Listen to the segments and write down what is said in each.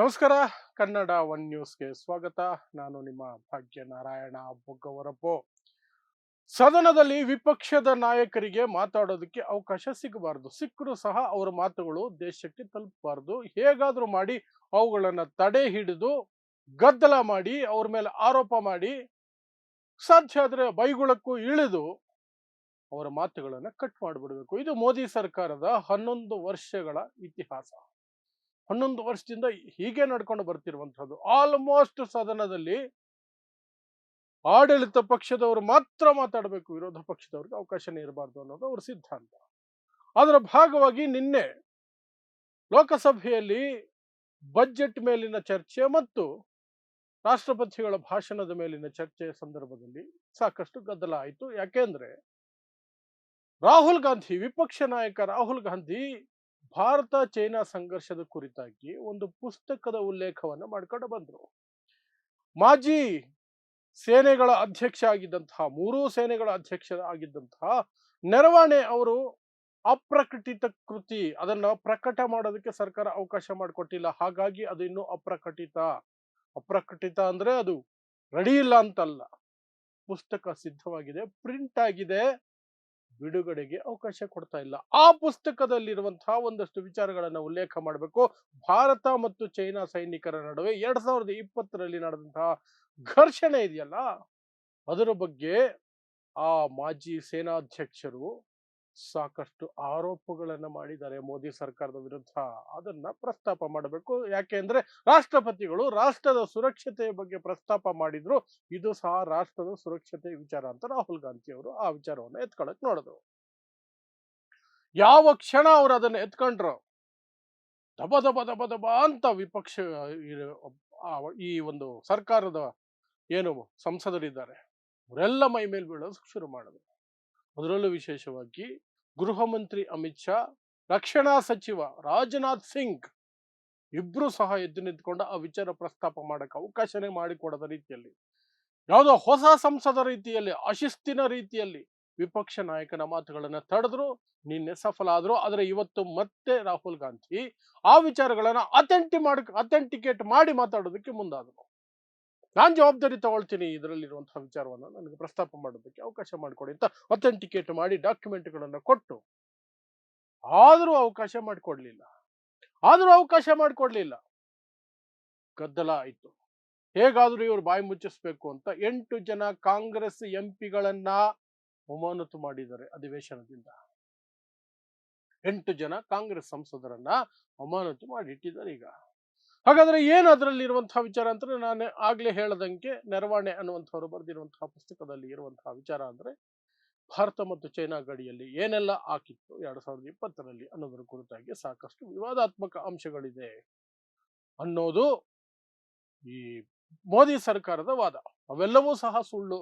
ನಮಸ್ಕಾರ. ಕನ್ನಡ ಒನ್ ನ್ಯೂಸ್ಗೆ ಸ್ವಾಗತ. ನಾನು ನಿಮ್ಮ ಭಾಗ್ಯನಾರಾಯಣ ಬೊಗ್ಗವರಪ್ಪು. ಸದನದಲ್ಲಿ ವಿಪಕ್ಷದ ನಾಯಕರಿಗೆ ಮಾತಾಡೋದಕ್ಕೆ ಅವಕಾಶ ಸಿಗಬಾರದು. ಸಿಕ್ಕರೂ ಸಹ ಅವರ ಮಾತುಗಳು ದೇಶಕ್ಕೆ ತಲುಪಬಾರದು. ಹೇಗಾದ್ರೂ ಮಾಡಿ ಅವುಗಳನ್ನ ತಡೆ ಹಿಡಿದು ಗದ್ದಲ ಮಾಡಿ ಅವ್ರ ಮೇಲೆ ಆರೋಪ ಮಾಡಿ ಸಾಧ್ಯ ಆದ್ರೆ ಬೈಗುಳಕ್ಕೂ ಇಳಿದು ಅವರ ಮಾತುಗಳನ್ನ ಕಟ್ ಮಾಡಿಬಿಡ್ಬೇಕು. ಇದು ಮೋದಿ ಸರ್ಕಾರದ 11 ವರ್ಷಗಳ ಇತಿಹಾಸ. 11 ವರ್ಷದಿಂದ ಹೀಗೆ ನಡ್ಕೊಂಡು ಬರ್ತಿರುವಂತಹದ್ದು. ಆಲ್ಮೋಸ್ಟ್ ಸದನದಲ್ಲಿ ಆಡಳಿತ ಪಕ್ಷದವರು ಮಾತ್ರ ಮಾತಾಡಬೇಕು, ವಿರೋಧ ಪಕ್ಷದವ್ರಿಗೆ ಅವಕಾಶನೇ ಇರಬಾರ್ದು ಅನ್ನೋದು ಅವ್ರ ಸಿದ್ಧಾಂತ. ಅದರ ಭಾಗವಾಗಿ ನಿನ್ನೆ ಲೋಕಸಭೆಯಲ್ಲಿ ಬಜೆಟ್ ಮೇಲಿನ ಚರ್ಚೆ ಮತ್ತು ರಾಷ್ಟ್ರಪತಿಗಳ ಭಾಷಣದ ಮೇಲಿನ ಚರ್ಚೆಯ ಸಂದರ್ಭದಲ್ಲಿ ಸಾಕಷ್ಟು ಗದ್ದಲ ಆಯಿತು. ಯಾಕೆಂದ್ರೆ ರಾಹುಲ್ ಗಾಂಧಿ, ವಿಪಕ್ಷ ನಾಯಕ ರಾಹುಲ್ ಗಾಂಧಿ ಭಾರತ ಚೈನಾ ಸಂಘರ್ಷದ ಕುರಿತಾಗಿ ಒಂದು ಪುಸ್ತಕದ ಉಲ್ಲೇಖವನ್ನು ಮಾಡ್ಕೊಂಡು ಬಂದ್ರು. ಮಾಜಿ ಸೇನೆಗಳ ಅಧ್ಯಕ್ಷ ಆಗಿದ್ದಂತಹ, ಮೂರೂ ಸೇನೆಗಳ ಅಧ್ಯಕ್ಷ ಆಗಿದ್ದಂತಹ ನರವಣೆ ಅವರು ಅಪ್ರಕಟಿತ ಕೃತಿ ಅದನ್ನ ಪ್ರಕಟ ಮಾಡೋದಕ್ಕೆ ಸರ್ಕಾರ ಅವಕಾಶ ಮಾಡಿಕೊಟ್ಟಿಲ್ಲ. ಹಾಗಾಗಿ ಅದು ಇನ್ನು ಅಪ್ರಕಟಿತ. ಅಪ್ರಕಟಿತ ಅಂದ್ರೆ ಅದು ರೆಡಿ ಇಲ್ಲ ಅಂತಲ್ಲ, ಪುಸ್ತಕ ಸಿದ್ಧವಾಗಿದೆ, ಪ್ರಿಂಟ್ ಆಗಿದೆ, ಬಿಡುಗಡೆಗೆ ಅವಕಾಶ ಕೊಡ್ತಾ ಇಲ್ಲ. ಆ ಪುಸ್ತಕದಲ್ಲಿರುವಂತಹ ಒಂದಷ್ಟು ವಿಚಾರಗಳನ್ನ ಉಲ್ಲೇಖ ಮಾಡಬೇಕು. ಭಾರತ ಮತ್ತು ಚೈನಾ ಸೈನಿಕರ ನಡುವೆ 2020ರಲ್ಲಿ ನಡೆದಂತಹ ಘರ್ಷಣೆ ಇದೆಯಲ್ಲ, ಅದರ ಬಗ್ಗೆ ಆ ಮಾಜಿ ಸೇನಾಧ್ಯಕ್ಷರು ಸಾಕಷ್ಟು ಆರೋಪಗಳನ್ನ ಮಾಡಿದ್ದಾರೆ ಮೋದಿ ಸರ್ಕಾರದ ವಿರುದ್ಧ. ಅದನ್ನ ಪ್ರಸ್ತಾಪ ಮಾಡಬೇಕು. ಯಾಕೆಂದ್ರೆ ರಾಷ್ಟ್ರಪತಿಗಳು ರಾಷ್ಟ್ರದ ಸುರಕ್ಷತೆಯ ಬಗ್ಗೆ ಪ್ರಸ್ತಾಪ ಮಾಡಿದ್ರು. ಇದು ಸಹ ರಾಷ್ಟ್ರದ ಸುರಕ್ಷತೆ ವಿಚಾರ ಅಂತ ರಾಹುಲ್ ಗಾಂಧಿ ಅವರು ಆ ವಿಚಾರವನ್ನು ಎತ್ಕೊಳಕ್ ನೋಡಿದ್ರು. ಯಾವ ಕ್ಷಣ ಅವರು ಅದನ್ನ ಎತ್ಕೊಂಡ್ರು, ದಬ ದಬ ದಬ ದಬ ಅಂತ ವಿಪಕ್ಷ ಈ ಒಂದು ಸರ್ಕಾರದ ಏನು ಸಂಸದರಿದ್ದಾರೆ ಅವರೆಲ್ಲ ಮೈ ಮೇಲೆ ಬೀಳೋದು ಶುರು ಮಾಡಿದ್ರು. ಅದರಲ್ಲೂ ವಿಶೇಷವಾಗಿ ಗೃಹ ಮಂತ್ರಿ ಅಮಿತ್ ಶಾ, ರಕ್ಷಣಾ ಸಚಿವ ರಾಜನಾಥ್ ಸಿಂಗ್ ಇಬ್ರು ಸಹ ಎದ್ದು ನಿಂತ್ಕೊಂಡು ಆ ವಿಚಾರ ಪ್ರಸ್ತಾಪ ಮಾಡಕ್ಕೆ ಅವಕಾಶನೇ ಮಾಡಿಕೊಡದ ರೀತಿಯಲ್ಲಿ, ಯಾವುದೋ ಹೊಸ ಸಂಸದ ರೀತಿಯಲ್ಲಿ, ಅಶಿಸ್ತಿನ ರೀತಿಯಲ್ಲಿ ವಿಪಕ್ಷ ನಾಯಕನ ಮಾತುಗಳನ್ನ ತಡೆದ್ರು. ನಿನ್ನೆ ಸಫಲ ಆದ್ರು. ಆದ್ರೆ ಇವತ್ತು ಮತ್ತೆ ರಾಹುಲ್ ಗಾಂಧಿ ಆ ವಿಚಾರಗಳನ್ನ ಅಥೆಂಟಿಕೇಟ್ ಮಾಡಿ ಮಾತಾಡೋದಕ್ಕೆ ಮುಂದಾದರು. ನಾನ್ ಜವಾಬ್ದಾರಿ ತಗೊಳ್ತೀನಿ, ಇದರಲ್ಲಿರುವಂತಹ ವಿಚಾರವನ್ನ ನನಗೆ ಪ್ರಸ್ತಾಪ ಮಾಡೋದಕ್ಕೆ ಅವಕಾಶ ಮಾಡಿಕೊಡಿ ಅಂತ ಅಥೆಂಟಿಕೇಟ್ ಮಾಡಿ ಡಾಕ್ಯುಮೆಂಟ್ಗಳನ್ನ ಕೊಟ್ಟು, ಆದ್ರೂ ಅವಕಾಶ ಮಾಡಿಕೊಡ್ಲಿಲ್ಲ. ಗದ್ದಲ ಆಯ್ತು. ಹೇಗಾದ್ರೂ ಇವರು ಬಾಯಿ ಮುಚ್ಚಿಸ್ಬೇಕು ಅಂತ 8 ಜನ ಕಾಂಗ್ರೆಸ್ ಎಂಪಿಗಳನ್ನ ಅಮಾನತು ಮಾಡಿದ್ದಾರೆ ಅಧಿವೇಶನದಿಂದ. 8 ಜನ ಕಾಂಗ್ರೆಸ್ ಸಂಸದರನ್ನ ಅಮಾನತು ಮಾಡಿ ಇಟ್ಟಿದ್ದಾರೆ ಈಗ. ಹಾಗಾದ್ರೆ ಏನು ಅದರಲ್ಲಿರುವಂತಹ ವಿಚಾರ ಅಂತ ನಾನು ಆಗ್ಲೇ ಹೇಳದಂಗೆ ನರವಣೆ ಅನ್ನುವಂಥವ್ರು ಬರೆದಿರುವಂತಹ ಪುಸ್ತಕದಲ್ಲಿ ಇರುವಂತಹ ವಿಚಾರ ಅಂದ್ರೆ, ಭಾರತ ಮತ್ತು ಚೈನಾ ಗಡಿಯಲ್ಲಿ ಏನೆಲ್ಲ ಆಗಿತ್ತು 2020ರಲ್ಲಿ ಅನ್ನೋದರ ಕುರಿತಾಗಿ ಸಾಕಷ್ಟು ವಿವಾದಾತ್ಮಕ ಅಂಶಗಳಿದೆ ಅನ್ನೋದು ಈ ಮೋದಿ ಸರ್ಕಾರದ ವಾದ. ಅವೆಲ್ಲವೂ ಸಹ ಸುಳ್ಳು,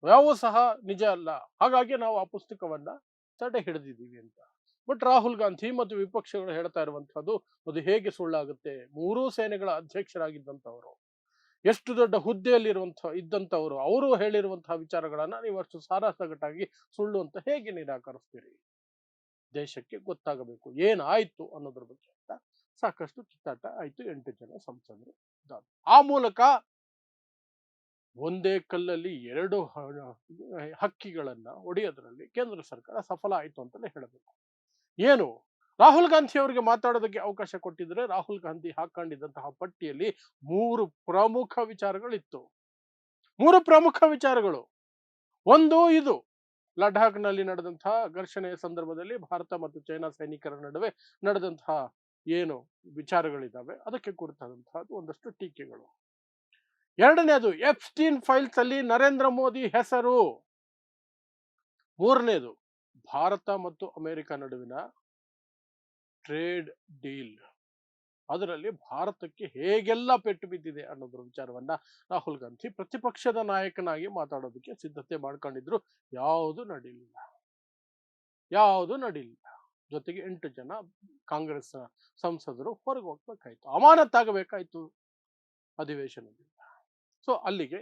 ಯಾವೂ ಸಹ ನಿಜ ಅಲ್ಲ. ಹಾಗಾಗಿ ನಾವು ಆ ಪುಸ್ತಕವನ್ನ ತಡೆ ಹಿಡಿದಿದ್ದೀವಿ ಅಂತ. ಬಟ್ ರಾಹುಲ್ ಗಾಂಧಿ ಮತ್ತು ವಿಪಕ್ಷಗಳು ಹೇಳ್ತಾ ಇರುವಂತಹದ್ದು ಅದು ಹೇಗೆ ಸುಳ್ಳಾಗುತ್ತೆ? ಮೂರೂ ಸೇನೆಗಳ ಅಧ್ಯಕ್ಷರಾಗಿದ್ದಂಥವರು, ಎಷ್ಟು ದೊಡ್ಡ ಇದ್ದಂಥವರು, ಅವರು ಹೇಳಿರುವಂತಹ ವಿಚಾರಗಳನ್ನ ನೀವು ಅಷ್ಟು ಸಾರಾಸಗಟಾಗಿ ಸುಳ್ಳು ಅಂತ ಹೇಗೆ ನಿರಾಕರಿಸ್ತೀರಿ? ದೇಶಕ್ಕೆ ಗೊತ್ತಾಗಬೇಕು ಏನಾಯ್ತು ಅನ್ನೋದ್ರ ಬಗ್ಗೆ ಅಂತ ಸಾಕಷ್ಟು ಕಿತ್ತಾಟ ಆಯ್ತು. 8 ಜನ ಸಂಸದರು ಆ ಮೂಲಕ ಒಂದೇ ಕಲ್ಲಲ್ಲಿ ಎರಡು ಹಕ್ಕಿಗಳನ್ನ ಹೊಡೆಯೋದ್ರಲ್ಲಿ ಕೇಂದ್ರ ಸರ್ಕಾರ ಸಫಲ ಆಯ್ತು ಅಂತಲೇ ಹೇಳಬೇಕು. ಏನು ರಾಹುಲ್ ಗಾಂಧಿ ಅವರಿಗೆ ಮಾತಾಡೋದಕ್ಕೆ ಅವಕಾಶ ಕೊಟ್ಟಿದ್ರೆ, ರಾಹುಲ್ ಗಾಂಧಿ ಹಾಕೊಂಡಿದ್ದಂತಹ ಪಟ್ಟಿಯಲ್ಲಿ 3 ಪ್ರಮುಖ ವಿಚಾರಗಳಿತ್ತು. 3 ಪ್ರಮುಖ ವಿಚಾರಗಳು. ಒಂದು, ಇದು ಲಡಾಖ್ನಲ್ಲಿ ನಡೆದಂತಹ ಘರ್ಷಣೆಯ ಸಂದರ್ಭದಲ್ಲಿ ಭಾರತ ಮತ್ತು ಚೈನಾ ಸೈನಿಕರ ನಡುವೆ ನಡೆದಂತಹ ಏನು ವಿಚಾರಗಳಿದ್ದಾವೆ ಅದಕ್ಕೆ ಕುರಿತಾದಂತಹ ಒಂದಷ್ಟು ಟೀಕೆಗಳು. ಎರಡನೇದು, ಎಪ್ಸ್ಟೀನ್ ಫೈಲ್ಸ್ ಅಲ್ಲಿ ನರೇಂದ್ರ ಮೋದಿ ಹೆಸರು. ಮೂರನೇದು, ಭಾರತ ಮತ್ತು ಅಮೆರಿಕ ನಡುವಿನ ಟ್ರೇಡ್ ಡೀಲ್, ಅದರಲ್ಲಿ ಭಾರತಕ್ಕೆ ಹೇಗೆಲ್ಲ ಪೆಟ್ಟು ಬಿದ್ದಿದೆ ಅನ್ನೋದ್ರ ವಿಚಾರವನ್ನ ರಾಹುಲ್ ಗಾಂಧಿ ಪ್ರತಿಪಕ್ಷದ ನಾಯಕನಾಗಿ ಮಾತಾಡೋದಕ್ಕೆ ಸಿದ್ಧತೆ ಮಾಡ್ಕೊಂಡಿದ್ರು. ಯಾವುದು ನಡೀಲಿಲ್ಲ. ಜೊತೆಗೆ 8 ಜನ ಕಾಂಗ್ರೆಸ್ ಸಂಸದರು ಹೊರಗೆ ಹೋಗ್ಬೇಕಾಯ್ತು, ಅಮಾನತ್ತಾಗಬೇಕಾಯ್ತು ಅಧಿವೇಶನದಿಂದ. ಸೊ ಅಲ್ಲಿಗೆ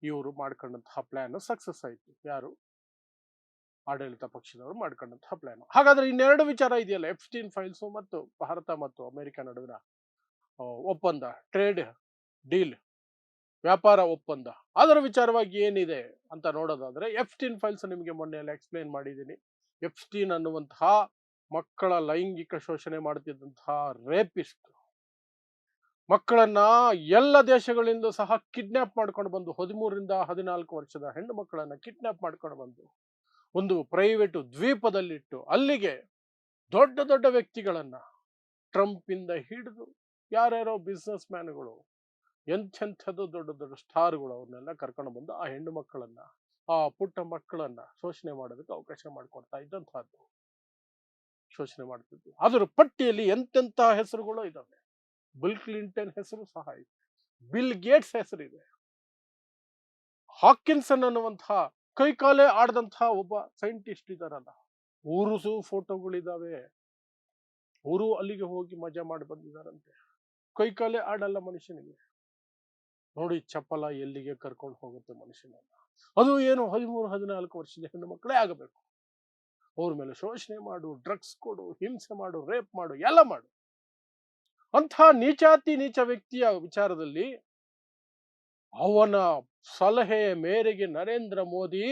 ಇವರು ಮಾಡ್ಕೊಂಡಂತಹ ಪ್ಲಾನ್ ಸಕ್ಸಸ್ ಆಯ್ತು. ಯಾರು? ಆಡಳಿತ ಪಕ್ಷದವರು ಮಾಡ್ಕೊಂಡಂತಹ ಪ್ಲಾನ್. ಹಾಗಾದ್ರೆ ಇನ್ನೆರಡು ವಿಚಾರ ಇದೆಯಲ್ಲ, ಎಪ್ಸ್ಟೀನ್ ಫೈಲ್ಸ್ ಮತ್ತು ಭಾರತ ಮತ್ತು ಅಮೆರಿಕ ನಡುವಿನ ಒಪ್ಪಂದ, ಟ್ರೇಡ್ ಡೀಲ್, ವ್ಯಾಪಾರ ಒಪ್ಪಂದ, ಅದರ ವಿಚಾರವಾಗಿ ಏನಿದೆ ಅಂತ ನೋಡೋದಾದ್ರೆ ಎಫ್ಸ್ಟೀನ್ ಫೈಲ್ಸ್ ನಿಮಗೆ ಮೊನ್ನೆ ಎಲ್ಲ ಎಕ್ಸ್ಪ್ಲೇನ್ ಮಾಡಿದ್ದೀನಿ. ಎಫ್ಸ್ಟೀನ್ ಅನ್ನುವಂತಹ ಮಕ್ಕಳ ಲೈಂಗಿಕ ಶೋಷಣೆ ಮಾಡುತ್ತಿದ್ದಂತಹ ರೇಪಿಸ್ಟ್ ಮಕ್ಕಳನ್ನ ಎಲ್ಲ ದೇಶಗಳಿಂದ ಸಹ ಕಿಡ್ನಾಪ್ ಮಾಡ್ಕೊಂಡು ಬಂದು 13ರಿಂದ 14 ವರ್ಷದ ಹೆಣ್ಣು ಮಕ್ಕಳನ್ನ ಕಿಡ್ನಾಪ್ ಮಾಡ್ಕೊಂಡು ಬಂದು ಒಂದು ಪ್ರೈವೇಟ್ ದ್ವೀಪದಲ್ಲಿಟ್ಟು ಅಲ್ಲಿಗೆ ದೊಡ್ಡ ದೊಡ್ಡ ವ್ಯಕ್ತಿಗಳನ್ನ ಟ್ರಂಪ್ ಇಂದ ಹಿಡಿದು ಯಾರ್ಯಾರೋ ಬಿಸ್ನೆಸ್ ಮ್ಯಾನ್ಗಳು ಎಂಥೆಂಥದ್ದು ದೊಡ್ಡ ದೊಡ್ಡ ಸ್ಟಾರ್ಗಳು ಅವ್ರನ್ನೆಲ್ಲ ಕರ್ಕೊಂಡು ಬಂದು ಆ ಹೆಣ್ಣು ಮಕ್ಕಳನ್ನ, ಆ ಪುಟ್ಟ ಮಕ್ಕಳನ್ನ ಶೋಷಣೆ ಮಾಡೋದಕ್ಕೆ ಅವಕಾಶ ಮಾಡಿಕೊಡ್ತಾ ಇದ್ದಂತಹದ್ದು, ಶೋಷಣೆ ಮಾಡ್ತಿದ್ದು. ಅದರ ಪಟ್ಟಿಯಲ್ಲಿ ಎಂತೆಂಥ ಹೆಸರುಗಳು ಇದಾವೆ. ಬಿಲ್ ಕ್ಲಿಂಟನ್ ಹೆಸರು ಸಹ ಇದೆ, ಬಿಲ್ ಗೇಟ್ಸ್ ಹೆಸರಿದೆ, ಹಾಕಿನ್ಸನ್ ಅನ್ನುವಂತಹ ಕೈಕಾಲೇ ಆಡದಂತಹ ಒಬ್ಬ ಸೈಂಟಿಸ್ಟ್ ಇದಾರಲ್ಲ, ಊರುಸು ಫೋಟೋಗಳಿದಾವೆ. ಅವರು ಅಲ್ಲಿಗೆ ಹೋಗಿ ಮಜಾ ಮಾಡಿ ಬಂದಿದ್ದಾರಂತೆ. ಕೈಕಾಲೇ ಆಡಲ್ಲ ಮನುಷ್ಯನಿಗೆ. ನೋಡಿ ಚಪಲ ಎಲ್ಲಿಗೆ ಕರ್ಕೊಂಡು ಹೋಗುತ್ತೆ ಮನುಷ್ಯನನ್ನ. ಅದು ಏನು 13-14 ವರ್ಷದ ಹೆಣ್ಣು ಮಕ್ಕಳೇ ಆಗಬೇಕು. ಅವ್ರ ಮೇಲೆ ಶೋಷಣೆ ಮಾಡು, ಡ್ರಗ್ಸ್ ಕೊಡು, ಹಿಂಸೆ ಮಾಡು, ರೇಪ್ ಮಾಡು, ಎಲ್ಲ ಮಾಡು. ಅಂಥ ನೀಚಾತಿ ನೀಚ ವ್ಯಕ್ತಿಯ ವಿಚಾರದಲ್ಲಿ ಅವನ ಸಲಹೆಯ ಮೇರೆಗೆ ನರೇಂದ್ರ ಮೋದಿ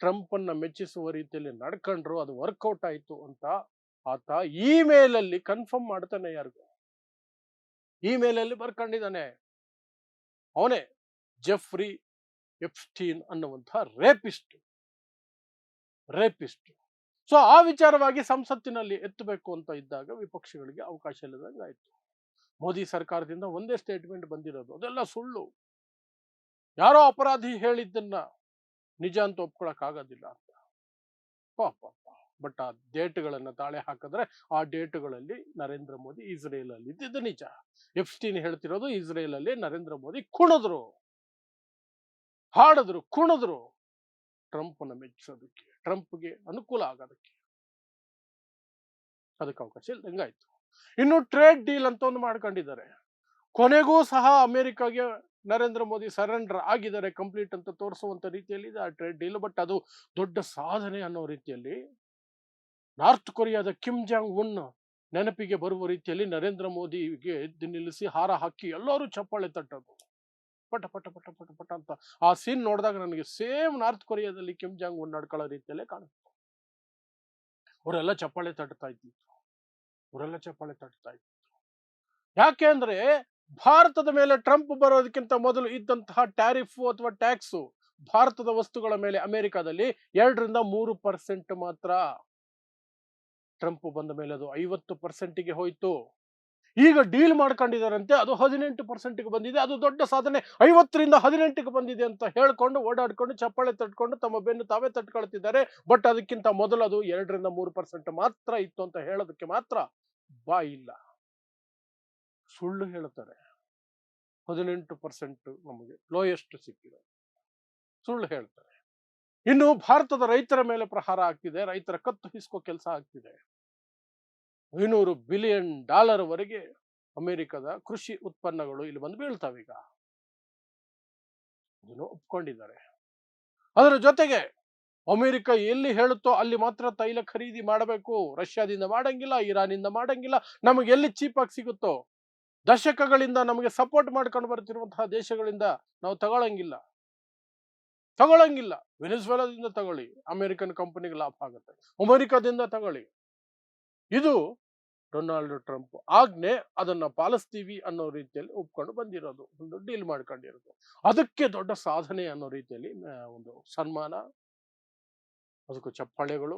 ಟ್ರಂಪ್ ಅನ್ನ ಮೆಚ್ಚಿಸುವ ರೀತಿಯಲ್ಲಿ ನಡ್ಕೊಂಡ್ರು. ಅದು ವರ್ಕೌಟ್ ಆಯ್ತು ಅಂತ ಆತ ಇಮೇಲ್ ಅಲ್ಲಿ ಕನ್ಫರ್ಮ್ ಮಾಡ್ತಾನೆ. ಯಾರಿಗೂ ಇಮೇಲ್ ಅಲ್ಲಿ ಬರ್ಕೊಂಡಿದ್ದಾನೆ. ಅವನೇ ಜೆಫ್ರಿ ಎಪ್ಸ್ಟೀನ್ ಅನ್ನುವಂಥ ರೇಪಿಸ್ಟ್. ಸೊ ಆ ವಿಚಾರವಾಗಿ ಸಂಸತ್ತಿನಲ್ಲಿ ಎತ್ತಬೇಕು ಅಂತ ಇದ್ದಾಗ ವಿಪಕ್ಷಗಳಿಗೆ ಅವಕಾಶ ಇಲ್ಲದಂಗೆ ಆಯ್ತು. ಮೋದಿ ಸರ್ಕಾರದಿಂದ ಒಂದೇ ಸ್ಟೇಟ್ಮೆಂಟ್ ಬಂದಿರೋದು, ಅದೆಲ್ಲ ಸುಳ್ಳು, ಯಾರೋ ಅಪರಾಧಿ ಹೇಳಿದ್ದನ್ನ ನಿಜ ಅಂತ ಒಪ್ಕೊಳಕ್ ಆಗೋದಿಲ್ಲ ಅಂತ. ಬಟ್ ಆ ಡೇಟ್ಗಳನ್ನ ತಾಳೆ ಹಾಕಿದ್ರೆ ಆ ಡೇಟ್ಗಳಲ್ಲಿ ನರೇಂದ್ರ ಮೋದಿ ಇಸ್ರೇಲ್ ಅಲ್ಲಿ ಇದ್ದಿದ್ದು ನಿಜ. ಎಪ್ಸ್ಟೀನ್ ಹೇಳ್ತಿರೋದು ಇಸ್ರೇಲ್ ಅಲ್ಲಿ ನರೇಂದ್ರ ಮೋದಿ ಕುಣಿದ್ರು, ಹಾಡಿದ್ರು, ಕುಣಿದ್ರು ಟ್ರಂಪ್ನ ಮೆಚ್ಚಿಸೋದಕ್ಕೆ, ಟ್ರಂಪ್ಗೆ ಅನುಕೂಲ ಆಗೋದಕ್ಕೆ. ಅದಕ್ಕೆ ಅವಕಾಶ ಇಲ್ದಂಗಾಯ್ತು. ಇನ್ನು ಟ್ರೇಡ್ ಡೀಲ್ ಅಂತ ಒಂದು ಮಾಡ್ಕೊಂಡಿದ್ದಾರೆ. ಕೊನೆಗೂ ಸಹ ಅಮೆರಿಕಾಗೆ ನರೇಂದ್ರ ಮೋದಿ ಸರೆಂಡರ್ ಆಗಿದ್ದಾರೆ ಕಂಪ್ಲೀಟ್ ಅಂತ ತೋರಿಸುವಂತ ರೀತಿಯಲ್ಲಿ ಇದೆ ಆ ಟ್ರೇಡ್ ಡೀಲ್. ಬಟ್ ಅದು ದೊಡ್ಡ ಸಾಧನೆ ಅನ್ನೋ ರೀತಿಯಲ್ಲಿ ನಾರ್ತ್ ಕೊರಿಯಾದ ಕಿಮ್ ಜಾಂಗ್ ಉನ್ ನೆನಪಿಗೆ ಬರುವ ರೀತಿಯಲ್ಲಿ ನರೇಂದ್ರ ಮೋದಿಗೆ ಎದ್ದು ನಿಲ್ಲಿಸಿ ಹಾರ ಹಾಕಿ ಎಲ್ಲರೂ ಚಪ್ಪಾಳೆ ತಟ್ಟೋದು, ಪಟ ಪಟ ಪಟ ಪಟ ಪಟ ಅಂತ. ಆ ಸೀನ್ ನೋಡಿದಾಗ ನನಗೆ ಸೇಮ್ ನಾರ್ತ್ ಕೊರಿಯಾದಲ್ಲಿ ಕಿಮ್ ಜಾಂಗ್ ಉನ್ ನಡ್ಕೊಳ್ಳೋ ರೀತಿಯಲ್ಲೇ ಕಾಣುತ್ತೆ. ಅವರೆಲ್ಲ ಚಪ್ಪಾಳೆ ತಟ್ತಾ ಇದ್ದಿತ್ತು. ಯಾಕೆ ಅಂದ್ರೆ ಭಾರತದ ಮೇಲೆ ಟ್ರಂಪ್ ಬರೋದಕ್ಕಿಂತ ಮೊದಲು ಇದ್ದಂತಹ ಟ್ಯಾರಿಫ್ ಅಥವಾ ಟ್ಯಾಕ್ಸ್ ಭಾರತದ ವಸ್ತುಗಳ ಮೇಲೆ ಅಮೆರಿಕಾದಲ್ಲಿ 2-3% ಮಾತ್ರ. ಟ್ರಂಪ್ ಬಂದ ಮೇಲೆ ಅದು 50%ಗೆ ಹೋಯ್ತು. ಈಗ ಡೀಲ್ ಮಾಡ್ಕೊಂಡಿದ್ದಾರಂತೆ, ಅದು 18%ಗೆ ಬಂದಿದೆ. ಅದು ದೊಡ್ಡ ಸಾಧನೆ. 50-18ಗೆ ಬಂದಿದೆ ಅಂತ ಹೇಳ್ಕೊಂಡು ಓಡಾಡ್ಕೊಂಡು ಚಪ್ಪಾಳೆ ತಟ್ಕೊಂಡು ತಮ್ಮ ಬೆನ್ನು ತಾವೇ ತಟ್ಕೊಳ್ತಿದ್ದಾರೆ. ಬಟ್ ಅದಕ್ಕಿಂತ ಮೊದಲು ಅದು 2-3% ಮಾತ್ರ ಇತ್ತು ಅಂತ ಹೇಳೋದಕ್ಕೆ ಮಾತ್ರ ಬಾಯಿಲ್ಲ. ಸುಳ್ಳು ಹೇಳ್ತಾರೆ. 18% ನಮಗೆ ಲೋಯೆಸ್ಟ್ ಸಿಕ್ಕಿದೆ, ಸುಳ್ಳು ಹೇಳ್ತಾರೆ. ಇನ್ನು ಭಾರತದ ರೈತರ ಮೇಲೆ ಪ್ರಹಾರ ಆಗ್ತಿದೆ, ರೈತರ ಕತ್ತು ಹಿಸ್ಕೋ ಕೆಲಸ ಆಗ್ತಿದೆ. $500 ಬಿಲಿಯನ್ ವರೆಗೆ ಅಮೆರಿಕದ ಕೃಷಿ ಉತ್ಪನ್ನಗಳು ಇಲ್ಲಿ ಬಂದು ಬೀಳ್ತಾವೀಗ. ಅದನ್ನು ಒಪ್ಕೊಂಡಿದ್ದಾರೆ. ಅದರ ಜೊತೆಗೆ ಅಮೆರಿಕ ಎಲ್ಲಿ ಹೇಳುತ್ತೋ ಅಲ್ಲಿ ಮಾತ್ರ ತೈಲ ಖರೀದಿ ಮಾಡಬೇಕು. ರಷ್ಯಾದಿಂದ ಮಾಡಂಗಿಲ್ಲ, ಇರಾನಿಂದ ಮಾಡಂಗಿಲ್ಲ. ನಮಗೆ ಎಲ್ಲಿ ಚೀಪ್ ಆಗಿ ಸಿಗುತ್ತೋ, ದಶಕಗಳಿಂದ ನಮಗೆ ಸಪೋರ್ಟ್ ಮಾಡ್ಕೊಂಡು ಬರ್ತಿರುವಂತಹ ದೇಶಗಳಿಂದ ನಾವು ತಗೊಳಂಗಿಲ್ಲ. ವೆನೆಜುವೆಲಾದಿಂದ ತಗೊಳ್ಳಿ, ಅಮೆರಿಕನ್ ಕಂಪನಿಗೆ ಲಾಭ ಆಗುತ್ತೆ. ಅಮೆರಿಕದಿಂದ ತಗೊಳ್ಳಿ. ಇದು ಡೊನಾಲ್ಡ್ ಟ್ರಂಪ್ ಆಜ್ಞೆ. ಅದನ್ನ ಪಾಲಿಸ್ತೀವಿ ಅನ್ನೋ ರೀತಿಯಲ್ಲಿ ಒಪ್ಕೊಂಡು ಬಂದಿರೋದು, ಒಂದು ಡೀಲ್ ಮಾಡ್ಕೊಂಡಿರೋದು. ಅದಕ್ಕೆ ದೊಡ್ಡ ಸಾಧನೆ ಅನ್ನೋ ರೀತಿಯಲ್ಲಿ ಒಂದು ಸನ್ಮಾನ, ಅದಕ್ಕೂ ಚಪ್ಪಾಳೆಗಳು,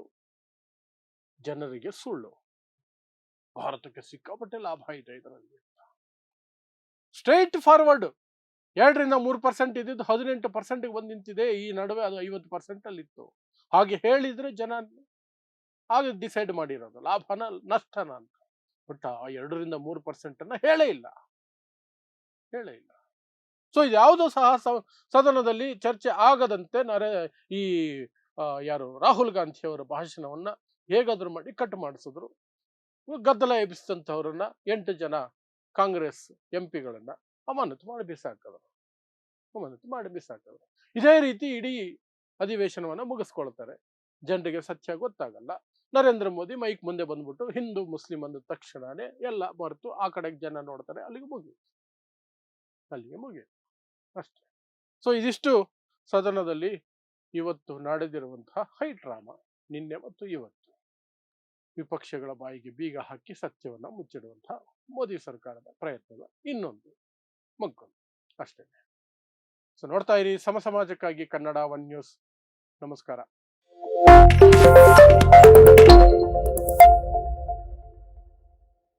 ಜನರಿಗೆ ಸುಳ್ಳು. ಭಾರತಕ್ಕೆ ಸಿಕ್ಕಾಪಟ್ಟೆ ಲಾಭ ಇದೆ ಇದರಲ್ಲಿ. ಸ್ಟ್ರೈಟ್ ಫಾರ್ವರ್ಡ್ 2-3% ಇದ್ದಿದ್ದು 18%ಗೆ ಬಂದು ನಿಂತಿದೆ. ಈ ನಡುವೆ ಅದು 50% ಅಲ್ಲಿ ಇತ್ತು. ಹಾಗೆ ಹೇಳಿದ್ರೆ ಜನ ಹಾಗೆ ಡಿಸೈಡ್ ಮಾಡಿರೋದು ಲಾಭನ ನಷ್ಟನ ಅಂತ. ಬಟ್ ಆ 2-3% ಅನ್ನ ಹೇಳೇ ಇಲ್ಲ. ಸೊ ಇದ್ಯಾವುದೂ ಸಹ ಸದನದಲ್ಲಿ ಚರ್ಚೆ ಆಗದಂತೆ ಈ ಯಾರು ರಾಹುಲ್ ಗಾಂಧಿ ಅವರ ಭಾಷಣವನ್ನ ಹೇಗಾದ್ರೂ ಮಾಡಿ ಕಟ್ ಮಾಡಿಸಿದ್ರು. ಗದ್ದಲ ಎಬ್ಬಿಸಿದಂಥವ್ರನ್ನ 8 ಜನ ಕಾಂಗ್ರೆಸ್ ಎಂಪಿಗಳನ್ನ ಅಮಾನತು ಮಾಡಿ ಬಿಸಾಕಿದ್ರು. ಇದೇ ರೀತಿ ಇಡೀ ಅಧಿವೇಶನವನ್ನ ಮುಗಿಸ್ಕೊಳ್ತಾರೆ. ಜನರಿಗೆ ಸತ್ಯ ಗೊತ್ತಾಗಲ್ಲ. ನರೇಂದ್ರ ಮೋದಿ ಮೈಕ್ ಮುಂದೆ ಬಂದ್ಬಿಟ್ಟು ಹಿಂದೂ ಮುಸ್ಲಿಂ ಅಂದ ತಕ್ಷಣನೇ ಎಲ್ಲ ಮರೆತು ಆ ಕಡೆಗೆ ಜನ ನೋಡ್ತಾರೆ, ಅಲ್ಲಿಗೆ ಮುಗಿಯುತ್ತೆ ಅಷ್ಟೇ. ಸೊ ಇದಿಷ್ಟು ಸದನದಲ್ಲಿ ಇವತ್ತು ನಡೆದಿರುವಂತಹ ಹೈ ಡ್ರಾಮಾ. ನಿನ್ನೆ ಮತ್ತು ಇವತ್ತು ವಿಪಕ್ಷಗಳ ಬಾಯಿಗೆ ಬೀಗ ಹಾಕಿ ಸತ್ಯವನ್ನ ಮುಚ್ಚಿಡುವಂತಹ ಮೋದಿ ಸರ್ಕಾರದ ಪ್ರಯತ್ನದ ಇನ್ನೊಂದು ಮಗ್ಗಲು ಅಷ್ಟೇ. ಸೊ ನೋಡ್ತಾ ಇರಿ ಸಮ ಸಮಾಜಕ್ಕಾಗಿ ಕನ್ನಡ 1 ನ್ಯೂಸ್. ನಮಸ್ಕಾರ.